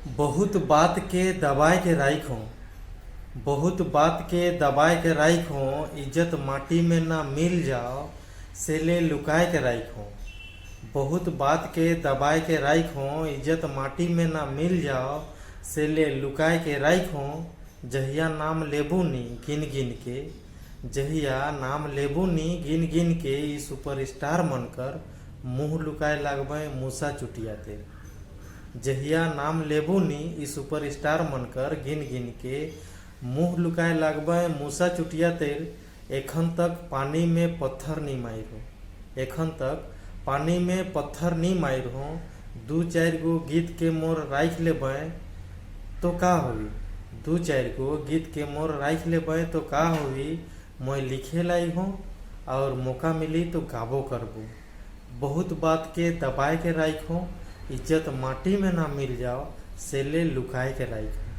बहुत बात के दबाए के राखो। बहुत बात के दबाए के राखो। इज्जत माटी में ना मिल जाओ से ले लुकाए के राखो। बहुत बात के दबाए के राखो। इज्जत माटी में ना मिल जाओ से ले लुकाए के राखो। जहिया नाम लेबू नी गिन गिन के। जहिया नाम लेबू नी गिन गिन के ई सुपरस्टार मनकर मुंह लुकाए लागबे मूसा चुटियाते। जहिया नाम लेबू नी ई सुपरस्टार मनकर गिन गिन के मुंह लुकाए लागबे मूसा चुटिया तेर। एखन तक पानी में पत्थर नहीं मारो। एखन तक पानी में पत्थर नहीं मारो। दू चार गो गीत के मोर राख लेबे तो का होई। दू चार गो गीत के मोर राख लेबे तो का होई। मैं लिखे लाई हूँ और मौका मिली तो गाबो करबो। बहुत बात के दबाए के राखो। इज्जत माटी में ना मिल जाओ से ले लुकाए के राखो।